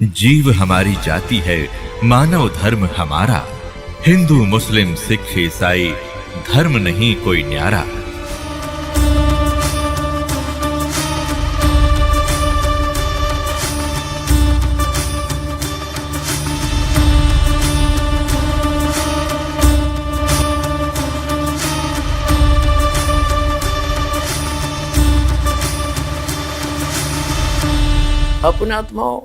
जीव हमारी जाति है, मानव धर्म हमारा। हिंदू मुस्लिम सिख ईसाई धर्म नहीं कोई न्यारा। अपने आत्माओं,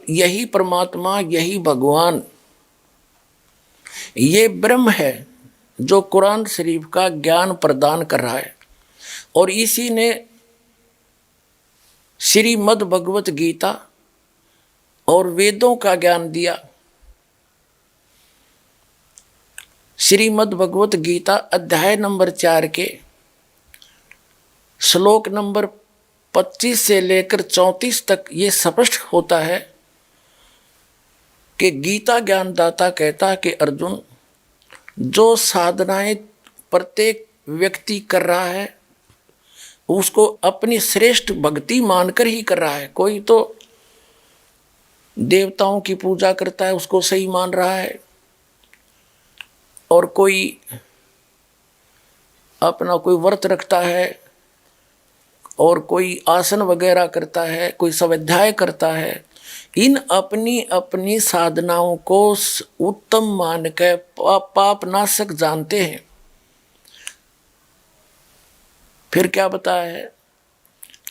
यही परमात्मा, यही भगवान, ये ब्रह्म है जो कुरान शरीफ का ज्ञान प्रदान कर रहा है। और इसी ने श्रीमद् भगवत गीता और वेदों का ज्ञान दिया। श्रीमद् भगवत गीता अध्याय नंबर 4 के श्लोक नंबर 25 से लेकर 34 तक ये स्पष्ट होता है कि गीता ज्ञानदाता कहता कि अर्जुन, जो साधनाएं प्रत्येक व्यक्ति कर रहा है उसको अपनी श्रेष्ठ भक्ति मानकर ही कर रहा है। कोई तो देवताओं की पूजा करता है, उसको सही मान रहा है, और कोई अपना कोई व्रत रखता है, और कोई आसन वगैरह करता है, कोई स्वाध्याय करता है। इन अपनी अपनी साधनाओं को उत्तम मान के पाप नाशक जानते हैं। फिर क्या बताया है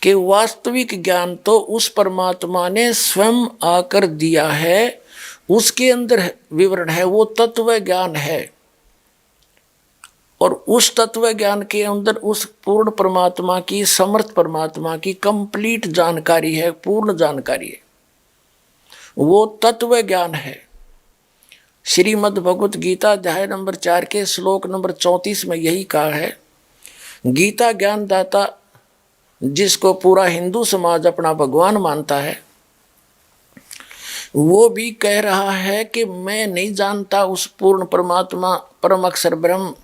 कि वास्तविक ज्ञान तो उस परमात्मा ने स्वयं आकर दिया है, उसके अंदर विवरण है, वो तत्व ज्ञान है। और उस तत्व ज्ञान के अंदर उस पूर्ण परमात्मा की, समर्थ परमात्मा की कंप्लीट जानकारी है, पूर्ण जानकारी है, वो तत्व ज्ञान है। श्रीमद् भगवत गीता अध्याय नंबर 4 के श्लोक नंबर 34 में यही कहा है। गीता ज्ञानदाता, जिसको पूरा हिंदू समाज अपना भगवान मानता है, वो भी कह रहा है कि मैं नहीं जानता उस पूर्ण परमात्मा, परम अक्षर ब्रह्म,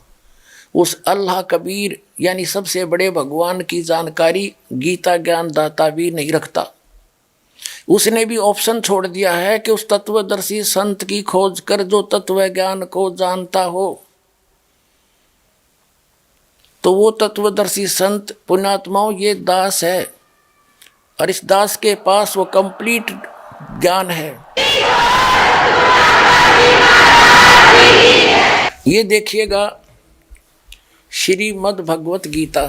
उस अल्लाह कबीर यानी सबसे बड़े भगवान की जानकारी गीता ज्ञानदाता भी नहीं रखता। उसने भी ऑप्शन छोड़ दिया है कि उस तत्वदर्शी संत की खोज कर जो तत्व ज्ञान को जानता हो, तो वो तत्वदर्शी संत पुण्यात्माओं ये दास है, और इस दास के पास वो कंप्लीट ज्ञान है। ये देखिएगा श्रीमद् भगवत गीता,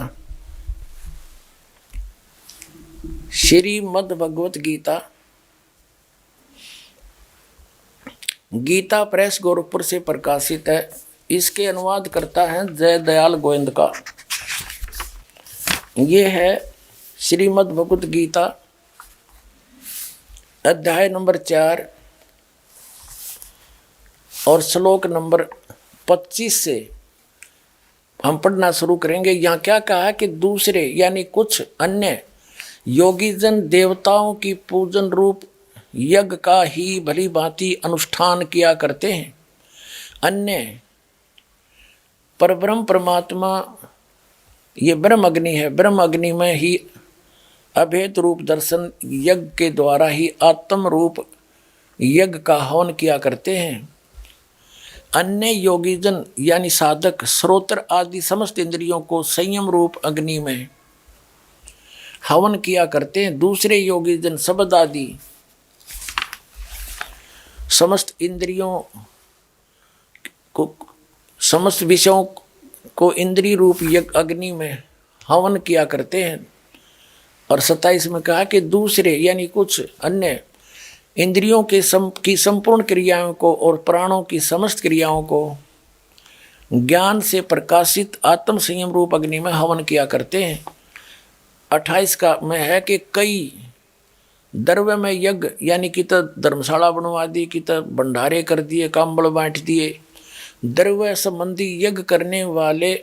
श्रीमद् भगवत गीता, गीता प्रेस गोरखपुर से प्रकाशित है। इसके अनुवाद करता है जय दयाल गोविंद का। ये है श्रीमद् भगवत गीता अध्याय नंबर 4 और श्लोक नंबर 25 से हम पढ़ना शुरू करेंगे। यहाँ क्या कहा कि दूसरे यानी कुछ अन्य योगी जन देवताओं की पूजन रूप यज्ञ का ही भली भांति अनुष्ठान किया करते हैं। अन्य परब्रह्म परमात्मा ये ब्रह्म अग्नि है, ब्रह्म अग्नि में ही अभेद रूप दर्शन यज्ञ के द्वारा ही आत्म रूप यज्ञ का हवन किया करते हैं। अन्य योगीजन यानी साधक श्रोत्र आदि समस्त इंद्रियों को संयम रूप अग्नि में हवन किया करते हैं। दूसरे योगीजन शब्द आदि समस्त इंद्रियों को, समस्त विषयों को इंद्रिय रूप यज्ञ अग्नि में हवन किया करते हैं। और 27 में कहा कि दूसरे यानी कुछ अन्य इंद्रियों के की संपूर्ण क्रियाओं को और प्राणों की समस्त क्रियाओं को ज्ञान से प्रकाशित आत्म संयम रूप अग्नि में हवन किया करते हैं। 28 का में है कि कई द्रव्य में यज्ञ यानी कि तो धर्मशाला बनवा दी, कि तो भंडारे कर दिए, काम्बल बांट दिए। द्रव्य संबंधी यज्ञ करने वाले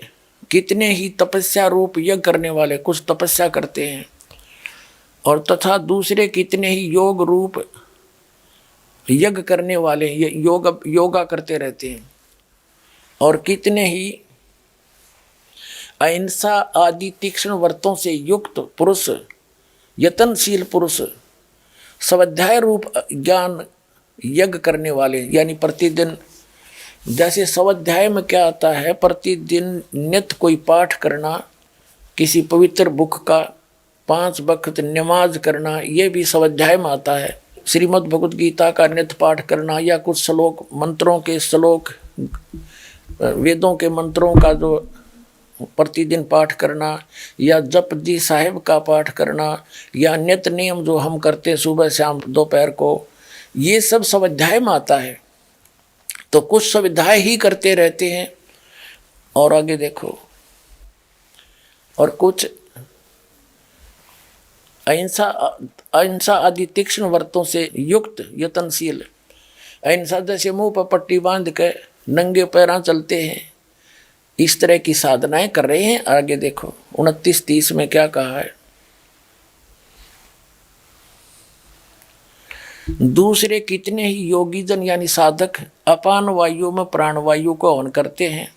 कितने ही तपस्या रूप यज्ञ करने वाले कुछ तपस्या करते हैं, और तथा दूसरे कितने ही योग रूप यज्ञ करने वाले योगा करते रहते हैं। और कितने ही अहिंसा आदि तीक्ष्ण व्रतों से युक्त पुरुष, यतनशील पुरुष स्वाध्याय रूप ज्ञान यज्ञ करने वाले, यानी प्रतिदिन, जैसे स्वाध्याय में क्या आता है, प्रतिदिन नित्य कोई पाठ करना, किसी पवित्र बुक का 5 वक्त नमाज करना, ये भी स्वाध्याय में आता है। श्रीमद् भगवद गीता का नित्य पाठ करना, या कुछ श्लोक, मंत्रों के श्लोक, वेदों के मंत्रों का जो प्रतिदिन पाठ करना, या जपजी साहिब का पाठ करना, या नित्य नियम जो हम करते सुबह शाम दोपहर को, ये सब स्वाध्याय में आता है। तो कुछ स्वाध्याय ही करते रहते हैं, और आगे देखो, और कुछ अहिंसा आदि तीक्ष्ण व्रतों से युक्त यत्नशील, अहिंसा जैसे मुंह पर पट्टी बांध के नंगे पैरां चलते हैं, इस तरह की साधनाएं कर रहे हैं। आगे देखो 29-30 में क्या कहा है, दूसरे कितने ही योगी जन यानी साधक अपान वायु में प्राण वायु को हवन करते हैं,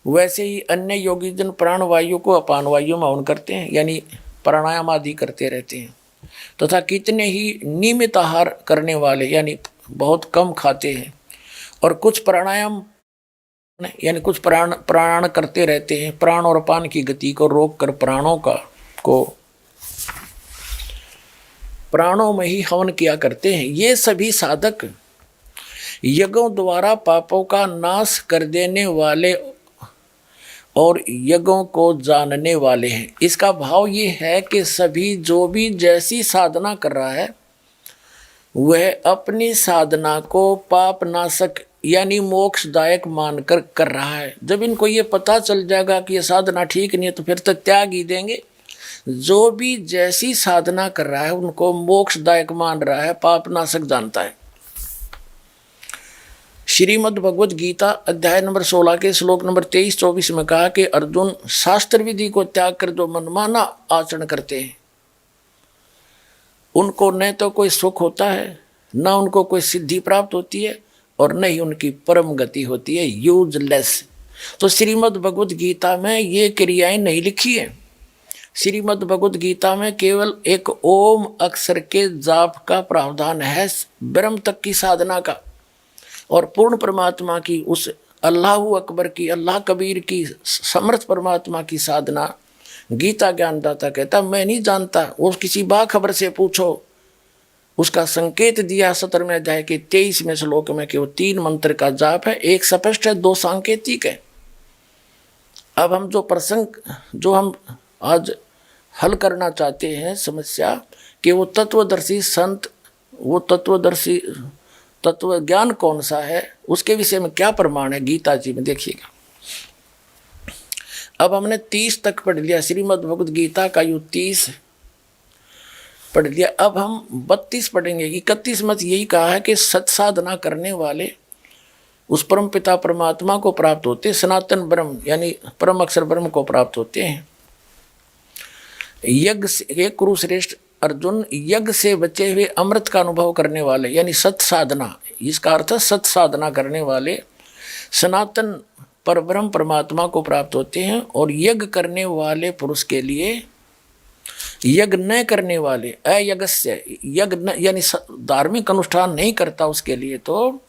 वैसे ही अन्य योगी जन प्राण वायु को अपान वायु में हवन करते हैं, यानी प्राणायाम आदि करते रहते हैं। तथा कितने ही नियमित आहार करने वाले, यानी बहुत कम खाते हैं, और कुछ प्राणायाम यानी कुछ प्राण करते रहते हैं, प्राण और अपान की गति को रोक कर प्राणों में ही हवन किया करते हैं। ये सभी साधक यज्ञों द्वारा पापों का नाश कर देने वाले और यज्ञों को जानने वाले हैं। इसका भाव ये है कि सभी जो भी जैसी साधना कर रहा है, वह अपनी साधना को पाप नाशक यानी मोक्षदायक मानकर कर रहा है। जब इनको ये पता चल जाएगा कि ये साधना ठीक नहीं है, तो फिर तो त्याग ही देंगे। जो भी जैसी साधना कर रहा है उनको मोक्षदायक मान रहा है, पाप नाशक जानता है। श्रीमद् भगवद गीता अध्याय नंबर 16 के श्लोक नंबर 23-24 में कहा कि अर्जुन, शास्त्र विधि को त्याग कर जो मनमाना आचरण करते हैं, उनको न तो कोई सुख होता है, न उनको कोई सिद्धि प्राप्त होती है, और न ही उनकी परम गति होती है, यूजलेस। तो श्रीमद् भगवद गीता में ये क्रियाएं नहीं लिखी है। श्रीमद् भगवद गीता में केवल एक ओम अक्षर के जाप का प्रावधान है, ब्रह्म तक की साधना का, और पूर्ण परमात्मा की, उस अल्लाहु अकबर की, अल्लाह कबीर की, समर्थ परमात्मा की साधना गीता ज्ञानदाता कहता मैं नहीं जानता। वो किसी बाखबर से पूछो, उसका संकेत दिया 17वें अध्याय के 23वें श्लोक में कि वो 3 मंत्र का जाप है, एक स्पष्ट है, 2 सांकेतिक है। अब हम जो प्रसंग जो हम आज हल करना चाहते हैं समस्या, कि वो तत्वदर्शी संत, वो तत्वदर्शी तत्व ज्ञान कौन सा है, उसके विषय में क्या प्रमाण है गीता जी में, देखिएगा। अब हमने 30 तक पढ़ लिया, श्रीमद् भगवद गीता का यो 30 पढ़ लिया। अब हम 32 पढ़ेंगे। 31 में यही कहा है कि सत साधना करने वाले उस परम पिता परमात्मा को प्राप्त होते हैं, सनातन ब्रह्म यानी परम अक्षर ब्रह्म को प्राप्त होते हैं। यज्ञ से कुरुश्रेष्ठ अर्जुन, यज्ञ से बचे हुए अमृत का अनुभव करने वाले यानी सत साधना, इसका अर्थ सत साधना करने वाले सनातन परब्रह्म परमात्मा को प्राप्त होते हैं। और यज्ञ करने वाले पुरुष के लिए, यज्ञ न करने वाले अयज्ञस्य, यज्ञ यानी धार्मिक अनुष्ठान नहीं करता, उसके लिए तो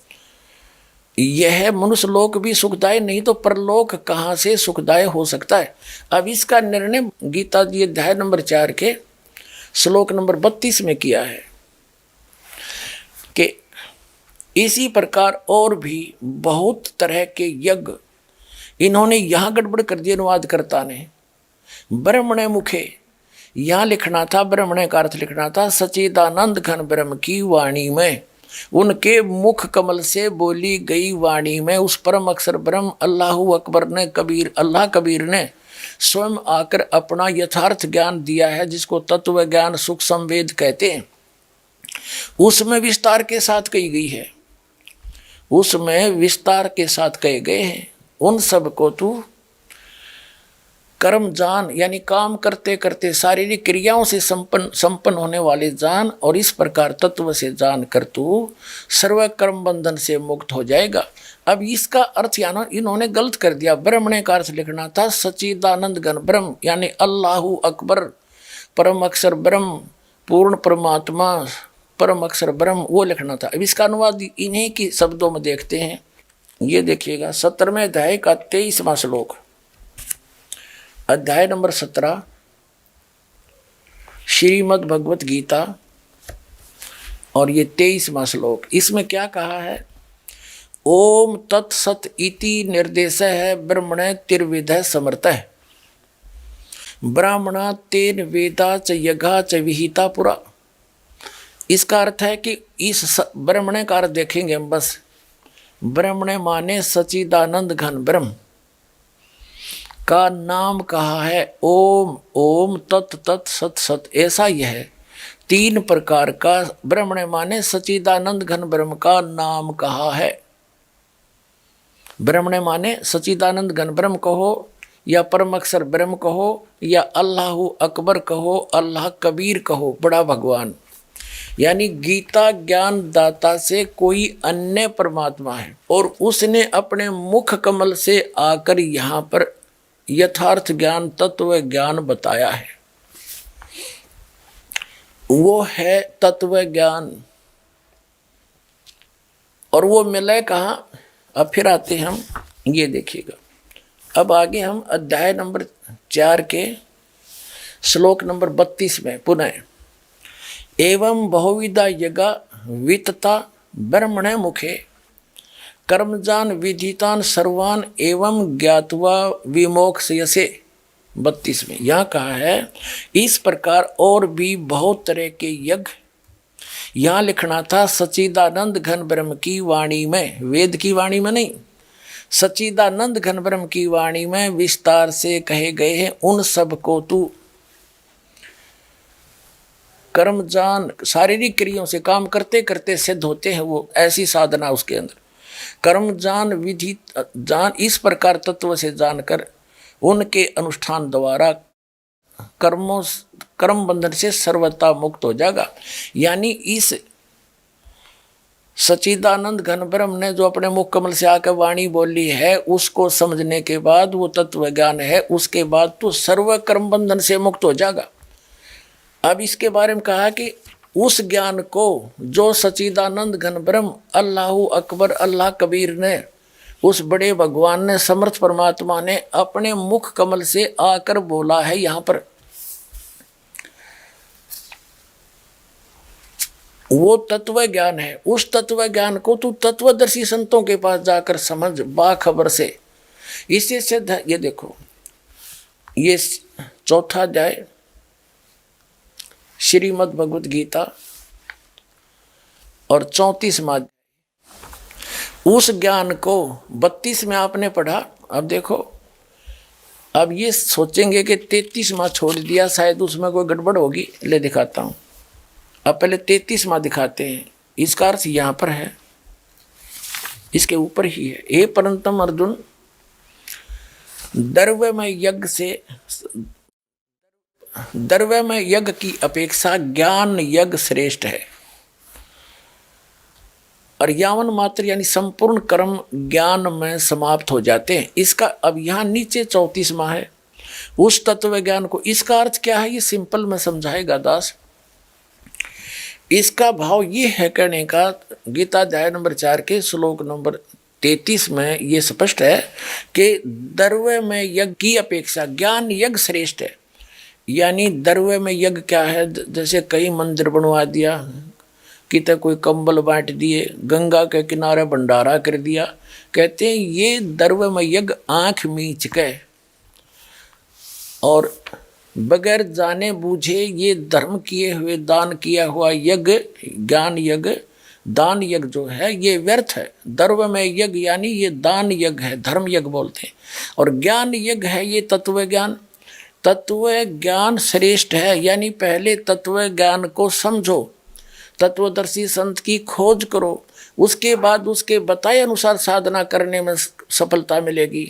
यह मनुष्य लोक भी सुखदाय नहीं तो परलोक कहाँ से सुखदाय हो सकता है। अब इसका निर्णय गीता जी अध्याय नंबर 4 के श्लोक नंबर 32 में किया है कि इसी प्रकार और भी बहुत तरह के यज्ञ इन्होंने यहाँ गड़बड़ कर दिया अनुवादकर्ता ने। ब्रह्मणे मुखे यहाँ लिखना था, ब्रह्मणे का अर्थ लिखना था सच्चिदानंद घन ब्रह्म की वाणी में, उनके मुख कमल से बोली गई वाणी में उस परम अक्षर ब्रह्म अल्लाहु अकबर ने अल्लाह कबीर ने स्वयं आकर अपना यथार्थ ज्ञान दिया है, जिसको तत्व ज्ञान सुख संवेद कहते हैं। उसमें विस्तार के साथ कही गई है, उसमें विस्तार के साथ कहे गए हैं। उन सब को तू कर्म जान यानी काम करते करते शारीरिक क्रियाओं से संपन्न होने वाले जान, और इस प्रकार तत्व से जान कर तू सर्व कर्म बंधन से मुक्त हो जाएगा। अब इसका अर्थ यानी इन्होंने गलत कर दिया। ब्रह्मणे का अर्थ लिखना था सच्चिदानंद घन ब्रह्म यानी अल्लाहु अकबर, परम अक्षर ब्रह्म, पूर्ण परमात्मा, परम अक्षर ब्रह्म, वो लिखना था। अब इसका अनुवाद इन्हीं की शब्दों में देखते हैं। ये देखिएगा 17वें अध्याय का 23वां श्लोक, अध्याय नंबर 17 श्रीमद् भगवत गीता, और ये 23वां श्लोक। इसमें क्या कहा है? ओम तत्सत इति निर्देश है ब्रह्मण तिर्विध समर्थः ब्राह्मणा तेन वेदा च यज्ञा च विहिता पुरा। इसका अर्थ है कि इस ब्रह्मण का अर्थ देखेंगे हम बस। ब्रह्मण माने सच्चिदानंद घन ब्रह्म का नाम कहा है ओम। ओम तत् तत् सत सत, ऐसा यह है। 3 प्रकार का ब्रह्मण माने सच्चिदानंद घन ब्रह्म का नाम कहा है। ब्रह्मण माने सच्चिदानंद घन ब्रह्म कहो, या परम अक्षर ब्रह्म कहो, या अल्लाह अकबर कहो, अल्लाह कबीर कहो, बड़ा भगवान। यानी गीता ज्ञान दाता से कोई अन्य परमात्मा है और उसने अपने मुख कमल से आकर यहाँ पर यथार्थ ज्ञान तत्व ज्ञान बताया है। वो है तत्व ज्ञान। और वो मिले कहाँ? अब फिर आते हम, ये देखिएगा। अब आगे हम अध्याय नंबर 4 के श्लोक नंबर 32 में पुनः एवं बहुविधा यज्ञा वितता ब्रह्मण मुखे कर्मजान विधितान सर्वान एवं ज्ञात्वा विमोक्षयसे। 32 में यहाँ कहा है इस प्रकार और भी बहुत तरह के यज्ञ। यहाँ लिखना था सच्चिदानंद घन ब्रह्म की वाणी में, वेद की वाणी में नहीं, सच्चिदानंद घन ब्रह्म की वाणी में विस्तार से कहे गए हैं। उन सब को तू कर्मजान, शारीरिक क्रियाओं से काम करते करते सिद्ध होते हैं वो, ऐसी साधना उसके अंदर। कर्मजान विधि जान, इस प्रकार तत्व से जानकर उनके अनुष्ठान द्वारा कर्म बंधन से सर्वथा मुक्त हो जाएगा। यानी इस सच्चिदानंद घन ब्रह्म ने जो अपने मुख कमल से आकर वाणी बोली है, उसको समझने के बाद वो तत्व ज्ञान है, उसके बाद तो सर्व कर्म बंधन से मुक्त हो जाएगा। अब इसके बारे में कहा कि उस ज्ञान को जो सच्चिदानंद घन ब्रह्म अल्लाह अकबर अल्लाह कबीर ने, उस बड़े भगवान ने, समर्थ परमात्मा ने अपने मुख कमल से आकर बोला है यहाँ पर, वो तत्व ज्ञान है। उस तत्व ज्ञान को तू तत्वदर्शी संतों के पास जाकर समझ बाखबर से। इससे सिद्ध, ये देखो, ये 4था अध्याय श्रीमद् भगवत गीता और 34वां। उस ज्ञान को 32 में आपने पढ़ा। अब देखो, अब ये सोचेंगे कि 33वां छोड़ दिया, शायद उसमें कोई गड़बड़ होगी। ले दिखाता हूँ। अब पहले 33वां दिखाते हैं। इसका अर्थ यहाँ पर है, इसके ऊपर ही है। ए परंतम अर्जुन, द्रव्य में यज्ञ की अपेक्षा ज्ञान यज्ञ श्रेष्ठ है। और यावन मात्र यानी संपूर्ण कर्म ज्ञान में समाप्त हो जाते हैं। इसका अब यहाँ नीचे 34वां है, उस तत्व ज्ञान को। इसका अर्थ क्या है, ये सिंपल में समझाएगा दास। इसका भाव ये है कहने का, गीता अध्याय नंबर 4 के श्लोक नंबर 33 में ये स्पष्ट है कि द्रव्य में यज्ञ की अपेक्षा ज्ञान यज्ञ श्रेष्ठ है। यानी द्रव्य में यज्ञ क्या है? जैसे कई मंदिर बनवा दिया, कितने कोई कंबल बांट दिए, गंगा के किनारे भंडारा कर दिया, कहते हैं ये द्रव्य में यज्ञ आँख मींच के और बगैर जाने बूझे ये धर्म किए हुए दान किया हुआ यज्ञ, ज्ञान यज्ञ, दान यज्ञ जो है ये व्यर्थ है। द्रव्य में यज्ञ यानी ये दान यज्ञ है, धर्म यज्ञ बोलते हैं। और ज्ञान यज्ञ है ये तत्व ज्ञान। तत्व ज्ञान श्रेष्ठ है, यानी पहले तत्व ज्ञान को समझो, तत्वदर्शी संत की खोज करो, उसके बाद उसके बताए अनुसार साधना करने में सफलता मिलेगी।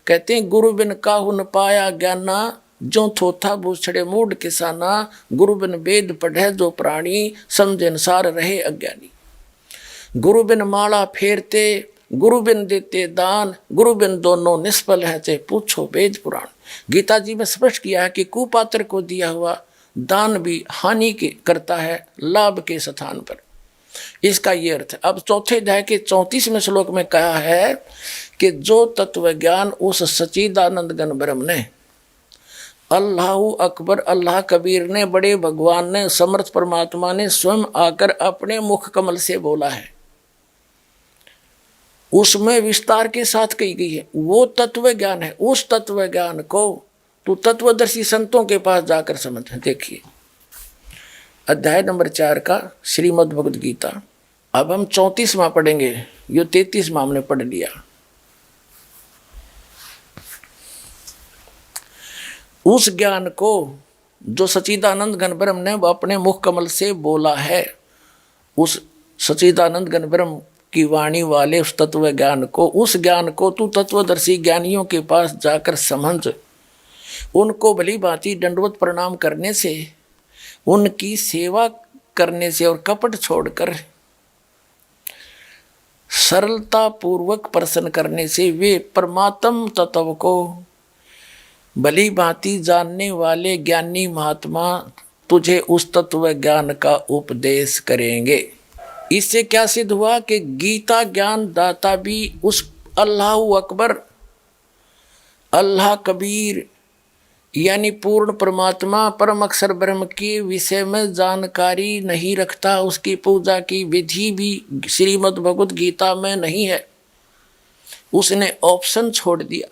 कहते हैं गुरु बिन काहू न पाया ज्ञाना, जो थोथा बूछड़े मूड किसाना, गुरु बिन वेद पढ़े जो प्राणी, समझे अनुसार रहे अज्ञानी। गुरु बिन माला फेरते, गुरु बिन देते दान, गुरु बिन दोनों निष्फल है, चाहे पूछो वेद पुराण। गीता जी में स्पष्ट किया है कि कुपात्र को दिया हुआ दान भी हानि के करता है लाभ के स्थान पर। इसका ये अर्थ है। अब चौथे अध्याय के 34वें श्लोक में कहा है कि जो तत्व ज्ञान उस सच्चिदानंद घन ब्रह्म ने, अल्लाहु अकबर, अल्लाह कबीर ने, बड़े भगवान ने, समर्थ परमात्मा ने स्वयं आकर अपने मुख कमल से बोला है, उसमें विस्तार के साथ कही गई है, वो तत्व ज्ञान है। उस तत्व ज्ञान को तू तत्वदर्शी संतों के पास जाकर समझ। देखिए अध्याय नंबर 4 का श्रीमद् भगवद गीता। अब हम 34वां पढ़ेंगे, यो 33वां हमने पढ़ लिया। उस ज्ञान को जो सच्चिदानंद घन ब्रह्म ने अपने मुख कमल से बोला है, उस सच्चिदानंद घन ब्रह्म की वाणी वाले उस तत्व ज्ञान को, उस ज्ञान को तू तत्वदर्शी ज्ञानियों के पास जाकर समझ। उनको भली भांति दंडवत प्रणाम करने से, उनकी सेवा करने से और कपट छोड़कर सरलता पूर्वक प्रसन्न करने से वे परमात्म तत्व को भली भांति जानने वाले ज्ञानी महात्मा तुझे उस तत्व ज्ञान का उपदेश करेंगे। इससे क्या सिद्ध हुआ कि गीता ज्ञान दाता भी उस अल्लाहु अकबर, अल्लाह कबीर यानी पूर्ण परमात्मा परम अक्षर ब्रह्म के विषय में जानकारी नहीं रखता। उसकी पूजा की विधि भी श्रीमद् भगवद गीता में नहीं है, उसने ऑप्शन छोड़ दिया।